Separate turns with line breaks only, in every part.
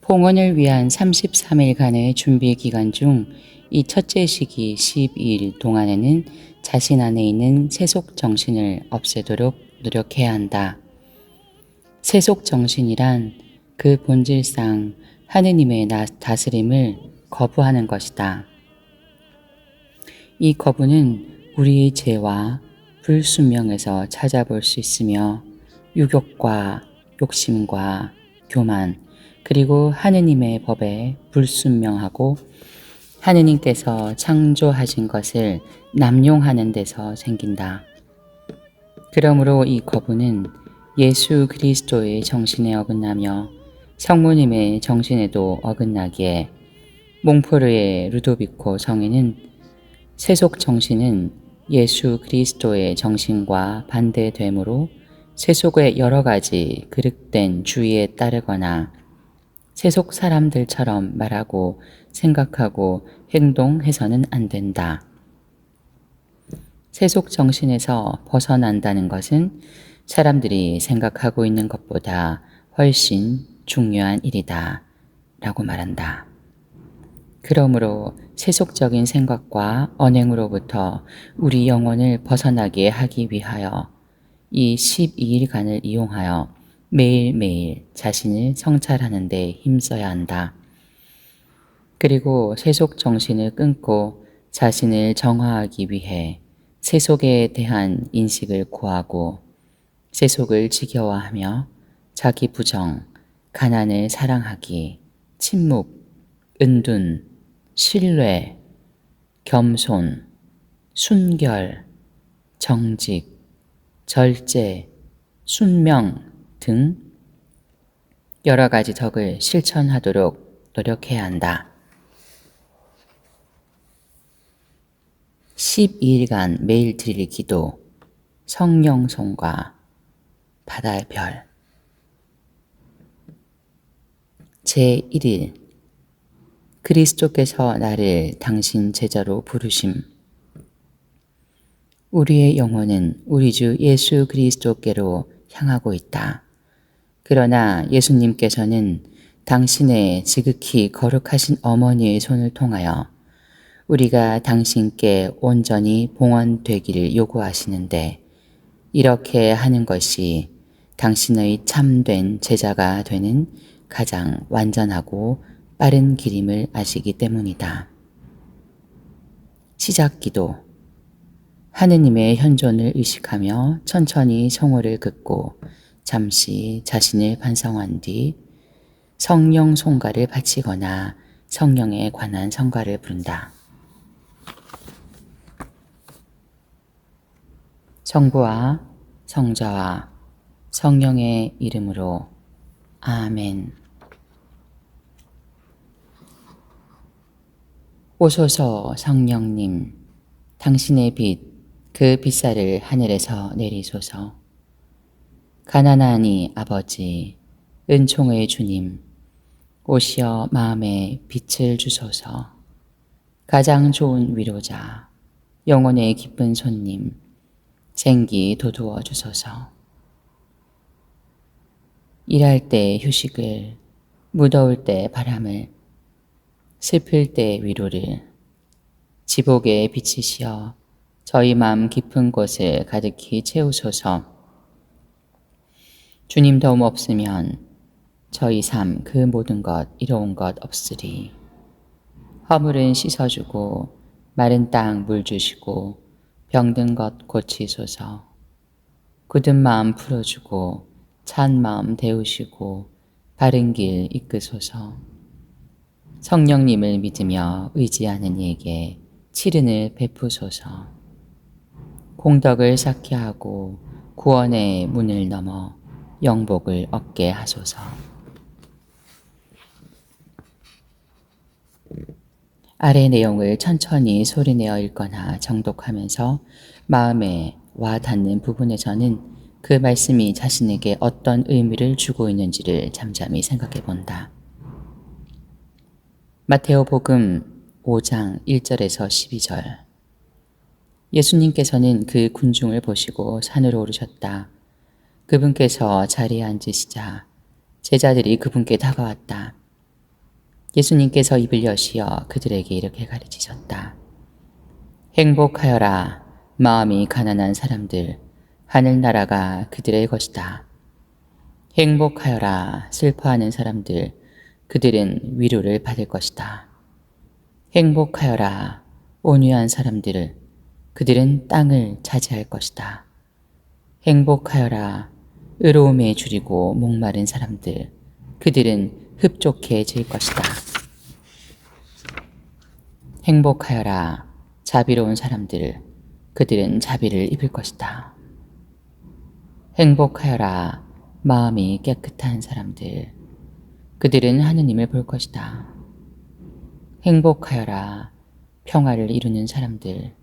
봉헌을 위한 33일간의 준비 기간 중 이 첫째 시기 12일 동안에는 자신 안에 있는 세속 정신을 없애도록 노력해야 한다. 세속 정신이란 그 본질상 하느님의 다스림을 거부하는 것이다. 이 거부는 우리의 죄와 불순명에서 찾아볼 수 있으며 유욕과 욕심과 교만 그리고 하느님의 법에 불순명하고 하느님께서 창조하신 것을 남용하는 데서 생긴다. 그러므로 이 거부는 예수 그리스도의 정신에 어긋나며 성모님의 정신에도 어긋나기에 몽포르의 루도비코 성인은 세속 정신은 예수 그리스도의 정신과 반대되므로 세속의 여러 가지 그릇된 주의에 따르거나 세속 사람들처럼 말하고 생각하고 행동해서는 안 된다. 세속 정신에서 벗어난다는 것은 사람들이 생각하고 있는 것보다 훨씬 중요한 일이다 라고 말한다. 그러므로 세속적인 생각과 언행으로부터 우리 영혼을 벗어나게 하기 위하여 이 12일간을 이용하여 매일매일 자신을 성찰하는 데 힘써야 한다. 그리고 세속 정신을 끊고 자신을 정화하기 위해 세속에 대한 인식을 고하고 세속을 지겨워하며 자기 부정, 가난을 사랑하기, 침묵, 은둔, 신뢰, 겸손, 순결, 정직, 절제, 순명 등 여러 가지 덕을 실천하도록 노력해야 한다. 12일간 매일 드릴 기도, 성령송과 바다의 별. 제1일 그리스도께서 나를 당신 제자로 부르심. 우리의 영혼은 우리 주 예수 그리스도께로 향하고 있다. 그러나 예수님께서는 당신의 지극히 거룩하신 어머니의 손을 통하여 우리가 당신께 온전히 봉헌되기를 요구하시는데 이렇게 하는 것이 당신의 참된 제자가 되는 가장 완전하고 빠른 길임을 아시기 때문이다. 시작기도. 하느님의 현존을 의식하며 천천히 성호를 긋고 잠시 자신을 반성한 뒤 성령 송가를 바치거나 성령에 관한 성가를 부른다. 성부와 성자와 성령의 이름으로 아멘. 오소서 성령님, 당신의 빛, 그 빛살을 하늘에서 내리소서. 가난하니 아버지, 은총의 주님, 오시어 마음에 빛을 주소서. 가장 좋은 위로자, 영혼의 기쁜 손님, 생기 돋우어 주소서. 일할 때 휴식을, 무더울 때 바람을, 슬플 때 위로를, 지복에 비치시어 저희 마음 깊은 곳을 가득히 채우소서. 주님 도움 없으면 저희 삶 그 모든 것 이로운 것 없으리. 허물은 씻어주고 마른 땅 물 주시고 병든 것 고치소서. 굳은 마음 풀어주고 찬 마음 데우시고 바른 길 이끄소서. 성령님을 믿으며 의지하는 이에게 치른을 베푸소서. 공덕을 쌓게 하고 구원의 문을 넘어 영복을 얻게 하소서. 아래 내용을 천천히 소리내어 읽거나 정독하면서 마음에 와 닿는 부분에서는 그 말씀이 자신에게 어떤 의미를 주고 있는지를 잠잠히 생각해 본다. 마테오복음 5장 1절에서 12절. 예수님께서는 그 군중을 보시고 산으로 오르셨다. 그분께서 자리에 앉으시자 제자들이 그분께 다가왔다. 예수님께서 입을 여시어 그들에게 이렇게 가르치셨다. 행복하여라, 마음이 가난한 사람들, 하늘나라가 그들의 것이다. 행복하여라, 슬퍼하는 사람들, 그들은 위로를 받을 것이다. 행복하여라, 온유한 사람들, 그들은 땅을 차지할 것이다. 행복하여라, 의로움에 줄이고 목마른 사람들, 그들은 흡족해질 것이다. 행복하여라, 자비로운 사람들, 그들은 자비를 입을 것이다. 행복하여라, 마음이 깨끗한 사람들, 그들은 하느님을 볼 것이다. 행복하여라, 평화를 이루는 사람들,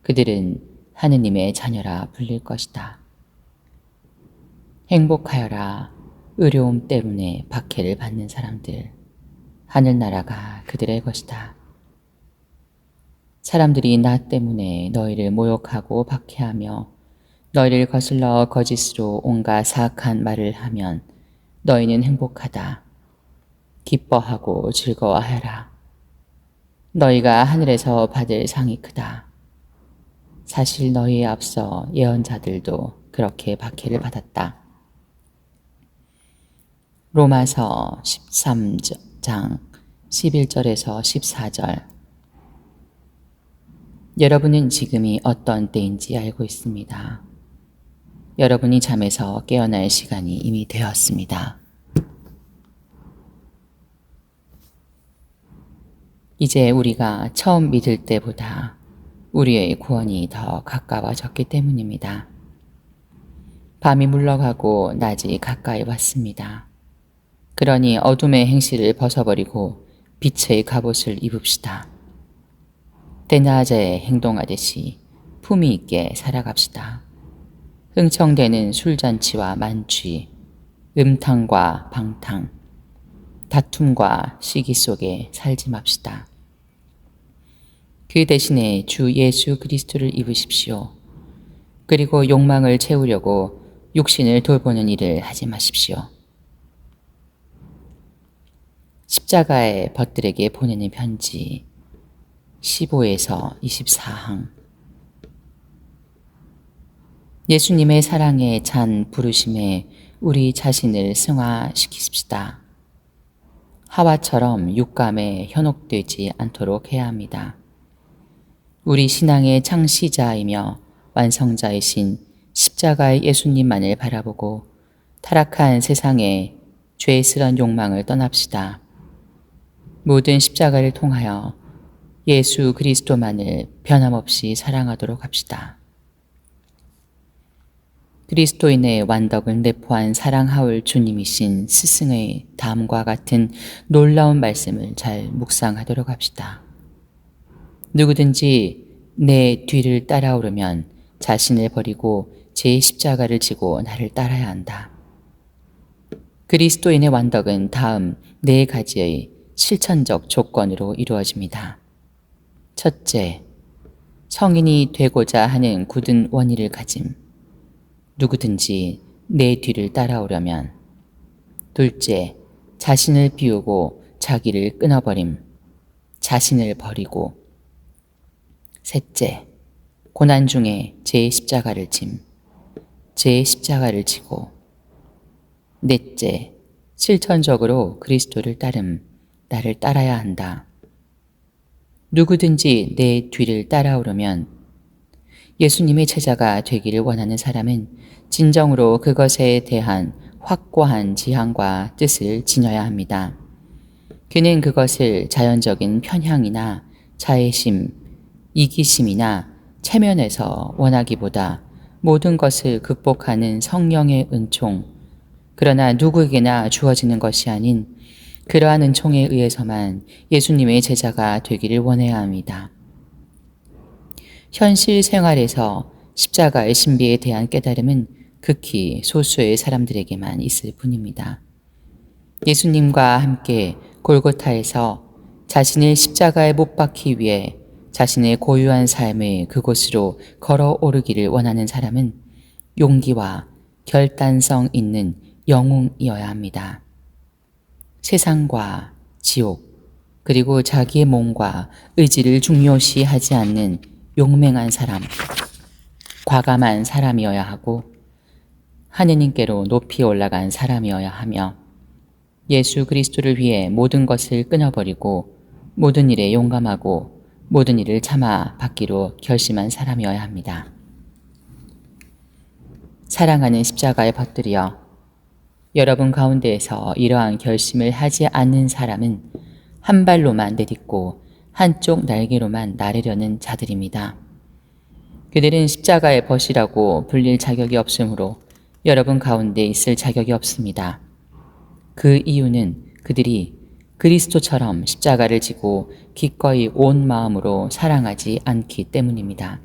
그들은 하느님의 자녀라 불릴 것이다. 행복하여라, 의로움 때문에 박해를 받는 사람들, 하늘나라가 그들의 것이다. 사람들이 나 때문에 너희를 모욕하고 박해하며 너희를 거슬러 거짓으로 온갖 사악한 말을 하면 너희는 행복하다. 기뻐하고 즐거워하여라. 너희가 하늘에서 받을 상이 크다. 사실 너희에 앞서 예언자들도 그렇게 박해를 받았다. 로마서 13장 11절에서 14절. 여러분은 지금이 어떤 때인지 알고 있습니다. 여러분이 잠에서 깨어날 시간이 이미 되었습니다. 이제 우리가 처음 믿을 때보다 우리의 구원이 더 가까워졌기 때문입니다. 밤이 물러가고 낮이 가까이 왔습니다. 그러니 어둠의 행실을 벗어버리고 빛의 갑옷을 입읍시다. 대낮에 행동하듯이 품위 있게 살아갑시다. 흥청대는 술잔치와 만취, 음탕과 방탕, 다툼과 시기 속에 살지 맙시다. 그 대신에 주 예수 그리스도를 입으십시오. 그리고 욕망을 채우려고 육신을 돌보는 일을 하지 마십시오. 십자가의 벗들에게 보내는 편지 15에서 24항. 예수님의 사랑에 찬 부르심에 우리 자신을 승화시키십시다. 하와처럼 육감에 현혹되지 않도록 해야 합니다. 우리 신앙의 창시자이며 완성자이신 십자가의 예수님만을 바라보고 타락한 세상의 죄스런 욕망을 떠납시다. 모든 십자가를 통하여 예수 그리스도만을 변함없이 사랑하도록 합시다. 그리스도인의 완덕을 내포한 사랑하올 주님이신 스승의 다음과 같은 놀라운 말씀을 잘 묵상하도록 합시다. 누구든지 내 뒤를 따라오려면 자신을 버리고 제 십자가를 지고 나를 따라야 한다. 그리스도인의 완덕은 다음 4가지의 실천적 조건으로 이루어집니다. 첫째, 성인이 되고자 하는 굳은 원의를 가짐. 누구든지 내 뒤를 따라오려면. 둘째, 자신을 비우고 자기를 끊어버림. 자신을 버리고. 셋째, 고난 중에 제 십자가를 짐. 제 십자가를 지고. 넷째, 실천적으로 그리스도를 따름. 나를 따라야 한다. 누구든지 내 뒤를 따라오려면 예수님의 제자가 되기를 원하는 사람은 진정으로 그것에 대한 확고한 지향과 뜻을 지녀야 합니다. 그는 그것을 자연적인 편향이나 자애심, 이기심이나 체면에서 원하기보다 모든 것을 극복하는 성령의 은총, 그러나 누구에게나 주어지는 것이 아닌 그러한 은총에 의해서만 예수님의 제자가 되기를 원해야 합니다. 현실 생활에서 십자가의 신비에 대한 깨달음은 극히 소수의 사람들에게만 있을 뿐입니다. 예수님과 함께 골고타에서 자신을 십자가에 못 박기 위해 자신의 고유한 삶을 그곳으로 걸어오르기를 원하는 사람은 용기와 결단성 있는 영웅이어야 합니다. 세상과 지옥, 그리고 자기의 몸과 의지를 중요시하지 않는 용맹한 사람, 과감한 사람이어야 하고 하느님께로 높이 올라간 사람이어야 하며 예수 그리스도를 위해 모든 것을 끊어버리고 모든 일에 용감하고 모든 일을 참아 받기로 결심한 사람이어야 합니다. 사랑하는 십자가의 벗들이여, 여러분 가운데에서 이러한 결심을 하지 않는 사람은 한 발로만 내딛고 한쪽 날개로만 나르려는 자들입니다. 그들은 십자가의 벗이라고 불릴 자격이 없으므로 여러분 가운데 있을 자격이 없습니다. 그 이유는 그들이 그리스도처럼 십자가를 지고 기꺼이 온 마음으로 사랑하지 않기 때문입니다.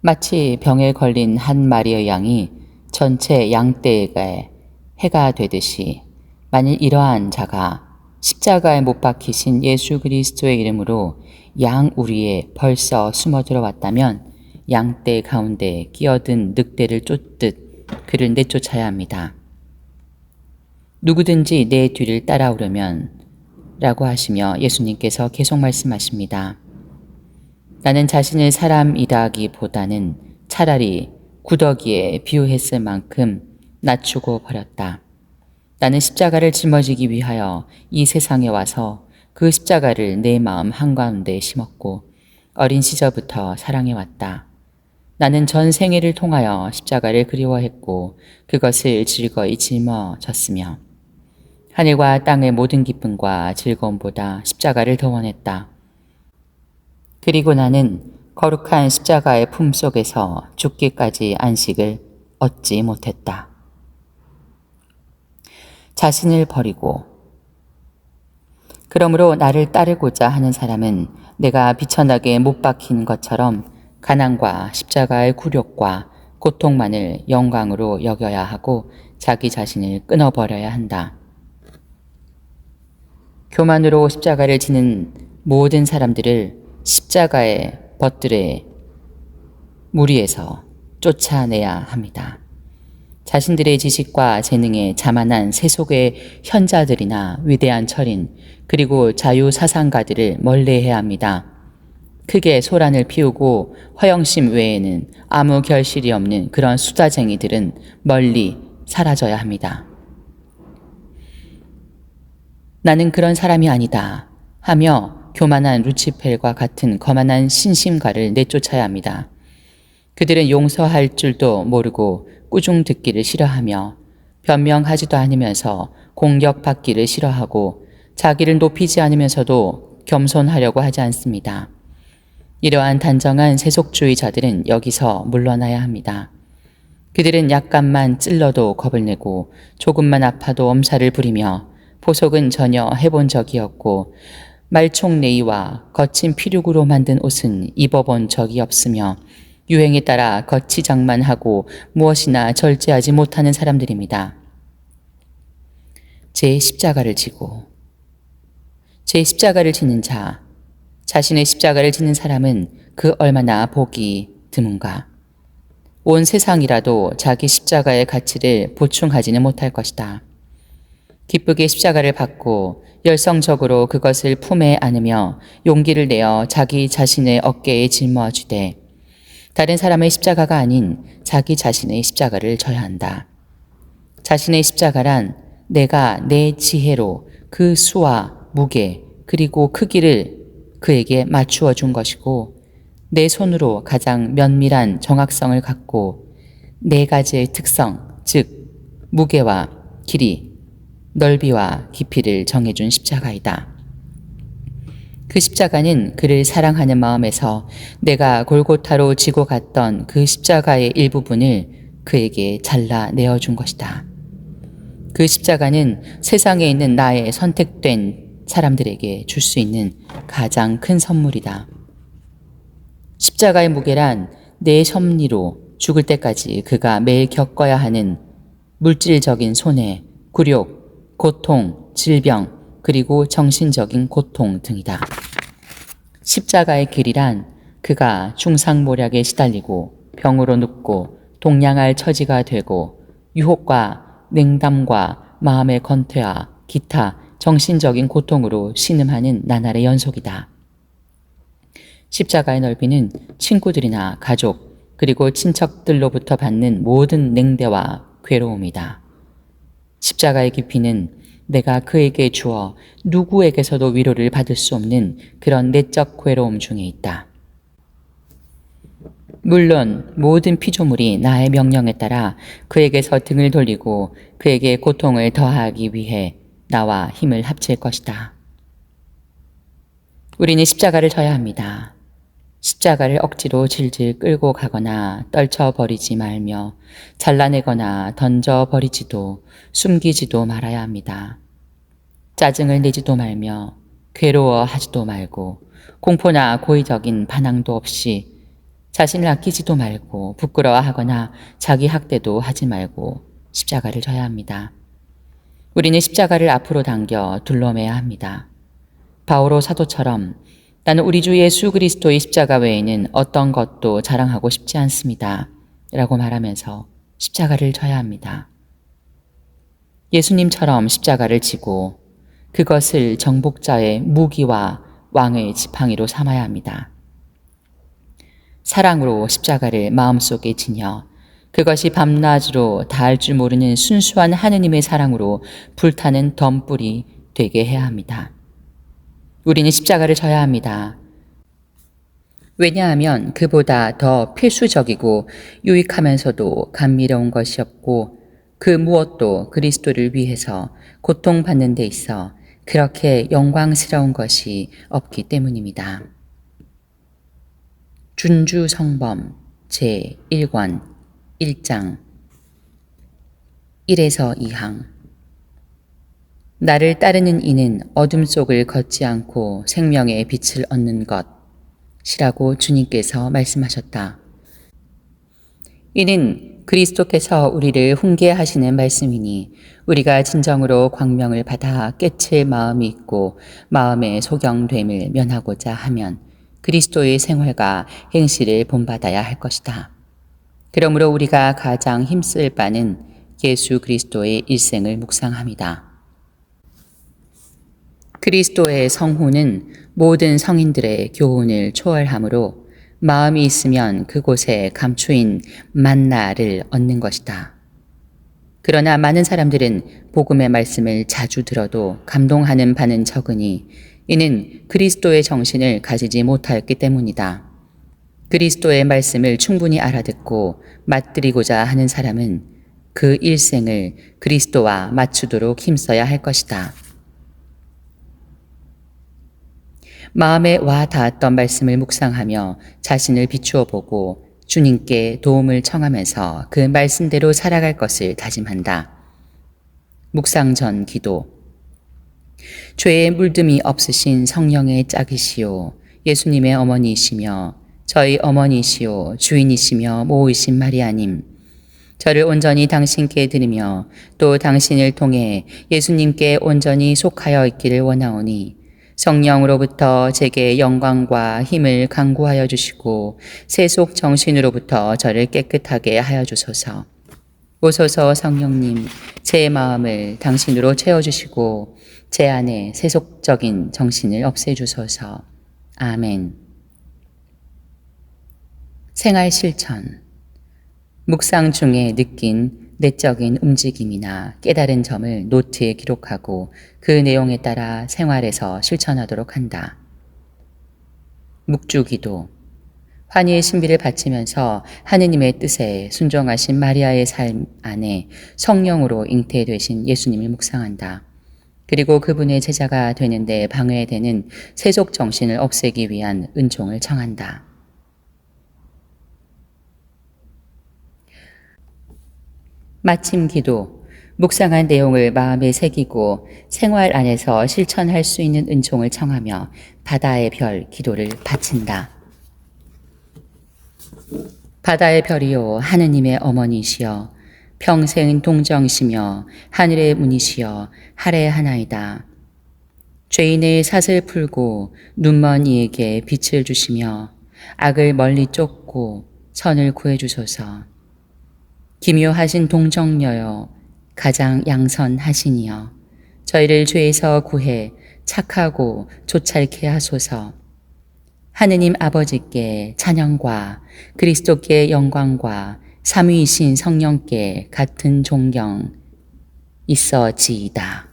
마치 병에 걸린 한 마리의 양이 전체 양떼에게 해가 되듯이 만일 이러한 자가 십자가에 못 박히신 예수 그리스도의 이름으로 양 우리에 벌써 숨어 들어왔다면 양떼 가운데 끼어든 늑대를 쫓듯 그를 내쫓아야 합니다. 누구든지 내 뒤를 따라오려면 라고 하시며 예수님께서 계속 말씀하십니다. 나는 자신을 사람이라기보다는 차라리 구더기에 비유했을 만큼 낮추고 버렸다. 나는 십자가를 짊어지기 위하여 이 세상에 와서 그 십자가를 내 마음 한가운데 심었고 어린 시절부터 사랑해왔다. 나는 전 생애를 통하여 십자가를 그리워했고 그것을 즐거이 짊어졌으며 하늘과 땅의 모든 기쁨과 즐거움보다 십자가를 더 원했다. 그리고 나는 거룩한 십자가의 품속에서 죽기까지 안식을 얻지 못했다. 자신을 버리고 그러므로 나를 따르고자 하는 사람은 내가 비천하게 못 박힌 것처럼 가난과 십자가의 굴욕과 고통만을 영광으로 여겨야 하고 자기 자신을 끊어버려야 한다. 교만으로 십자가를 지는 모든 사람들을 십자가의 벗들의 무리에서 쫓아내야 합니다. 자신들의 지식과 재능에 자만한 세속의 현자들이나 위대한 철인 그리고 자유사상가들을 멀리해야 합니다. 크게 소란을 피우고 허영심 외에는 아무 결실이 없는 그런 수다쟁이들은 멀리 사라져야 합니다. 나는 그런 사람이 아니다 하며 교만한 루치펠과 같은 거만한 신심가를 내쫓아야 합니다. 그들은 용서할 줄도 모르고 꾸중 듣기를 싫어하며 변명하지도 않으면서 공격받기를 싫어하고 자기를 높이지 않으면서도 겸손하려고 하지 않습니다. 이러한 단정한 세속주의자들은 여기서 물러나야 합니다. 그들은 약간만 찔러도 겁을 내고 조금만 아파도 엄살을 부리며 보석은 전혀 해본 적이 없고 말총네이와 거친 피륙으로 만든 옷은 입어본 적이 없으며 유행에 따라 거치장만 하고 무엇이나 절제하지 못하는 사람들입니다. 제 십자가를 지고 제 십자가를 지는 자, 자신의 십자가를 지는 사람은 그 얼마나 복이 드문가. 온 세상이라도 자기 십자가의 가치를 보충하지는 못할 것이다. 기쁘게 십자가를 받고 열성적으로 그것을 품에 안으며 용기를 내어 자기 자신의 어깨에 짊어지되 다른 사람의 십자가가 아닌 자기 자신의 십자가를 져야 한다. 자신의 십자가란 내가 내 지혜로 그 수와 무게 그리고 크기를 그에게 맞추어 준 것이고 내 손으로 가장 면밀한 정확성을 갖고 네 가지의 특성, 즉 무게와 길이, 넓이와 깊이를 정해준 십자가이다. 그 십자가는 그를 사랑하는 마음에서 내가 골고타로 지고 갔던 그 십자가의 일부분을 그에게 잘라내어준 것이다. 그 십자가는 세상에 있는 나의 선택된 사람들에게 줄 수 있는 가장 큰 선물이다. 십자가의 무게란 내 섭리로 죽을 때까지 그가 매일 겪어야 하는 물질적인 손해, 굴욕, 고통, 질병, 그리고 정신적인 고통 등이다. 십자가의 길이란 그가 중상모략에 시달리고 병으로 눕고 동냥할 처지가 되고 유혹과 냉담과 마음의 건퇴와 기타 정신적인 고통으로 신음하는 나날의 연속이다. 십자가의 넓이는 친구들이나 가족, 그리고 친척들로부터 받는 모든 냉대와 괴로움이다. 십자가의 깊이는 내가 그에게 주어 누구에게서도 위로를 받을 수 없는 그런 내적 괴로움 중에 있다. 물론 모든 피조물이 나의 명령에 따라 그에게서 등을 돌리고 그에게 고통을 더하기 위해 나와 힘을 합칠 것이다. 우리는 십자가를 져야 합니다. 십자가를 억지로 질질 끌고 가거나 떨쳐버리지 말며 잘라내거나 던져버리지도 숨기지도 말아야 합니다. 짜증을 내지도 말며 괴로워하지도 말고 공포나 고의적인 반항도 없이 자신을 아끼지도 말고 부끄러워하거나 자기 학대도 하지 말고 십자가를 져야 합니다. 우리는 십자가를 앞으로 당겨 둘러매야 합니다. 바오로 사도처럼 나는 우리 주 예수 그리스도의 십자가 외에는 어떤 것도 자랑하고 싶지 않습니다. 라고 말하면서 십자가를 져야 합니다. 예수님처럼 십자가를 지고 그것을 정복자의 무기와 왕의 지팡이로 삼아야 합니다. 사랑으로 십자가를 마음속에 지녀 그것이 밤낮으로 닿을 줄 모르는 순수한 하느님의 사랑으로 불타는 덤불이 되게 해야 합니다. 우리는 십자가를 져야 합니다. 왜냐하면 그보다 더 필수적이고 유익하면서도 감미로운 것이 없고 그 무엇도 그리스도를 위해서 고통받는 데 있어 그렇게 영광스러운 것이 없기 때문입니다. 준주성범 제1권 1장 1에서 2항 나를 따르는 이는 어둠 속을 걷지 않고 생명의 빛을 얻는 것이라고 주님께서 말씀하셨다. 이는 그리스도께서 우리를 훈계하시는 말씀이니 우리가 진정으로 광명을 받아 깨칠 마음이 있고 마음의 소경됨을 면하고자 하면 그리스도의 생활과 행실을 본받아야 할 것이다. 그러므로 우리가 가장 힘쓸 바는 예수 그리스도의 일생을 묵상함이다. 그리스도의 성호는 모든 성인들의 교훈을 초월하므로 마음이 있으면 그곳에 감추인 만나를 얻는 것이다. 그러나 많은 사람들은 복음의 말씀을 자주 들어도 감동하는 바는 적으니 이는 그리스도의 정신을 가지지 못하였기 때문이다. 그리스도의 말씀을 충분히 알아듣고 맛들이고자 하는 사람은 그 일생을 그리스도와 맞추도록 힘써야 할 것이다. 마음에 와 닿았던 말씀을 묵상하며 자신을 비추어 보고 주님께 도움을 청하면서 그 말씀대로 살아갈 것을 다짐한다. 묵상 전 기도. 죄의 물듦이 없으신 성령의 짝이시오 예수님의 어머니이시며 저희 어머니이시오 주인이시며 모이신 마리아님, 저를 온전히 당신께 드리며 또 당신을 통해 예수님께 온전히 속하여 있기를 원하오니 성령으로부터 제게 영광과 힘을 강구하여 주시고 세속 정신으로부터 저를 깨끗하게 하여 주소서. 오소서 성령님, 제 마음을 당신으로 채워주시고 제 안에 세속적인 정신을 없애주소서. 아멘. 생활 실천. 묵상 중에 느낀 내적인 움직임이나 깨달은 점을 노트에 기록하고 그 내용에 따라 생활에서 실천하도록 한다. 묵주기도. 환희의 신비를 바치면서 하느님의 뜻에 순종하신 마리아의 삶 안에 성령으로 잉태되신 예수님을 묵상한다. 그리고 그분의 제자가 되는데 방해되는 세속 정신을 없애기 위한 은총을 청한다. 마침 기도. 묵상한 내용을 마음에 새기고 생활 안에서 실천할 수 있는 은총을 청하며 바다의 별 기도를 바친다. 바다의 별이요 하느님의 어머니시여 평생 동정이시며 하늘의 문이시여 할애하나이다. 죄인의 삿을 풀고 눈먼 이에게 빛을 주시며 악을 멀리 쫓고 선을 구해주소서. 기묘하신 동정녀여 가장 양선하시니여 저희를 죄에서 구해 착하고 조찰케 하소서. 하느님 아버지께 찬양과 그리스도께 영광과 삼위이신 성령께 같은 존경 있어지이다.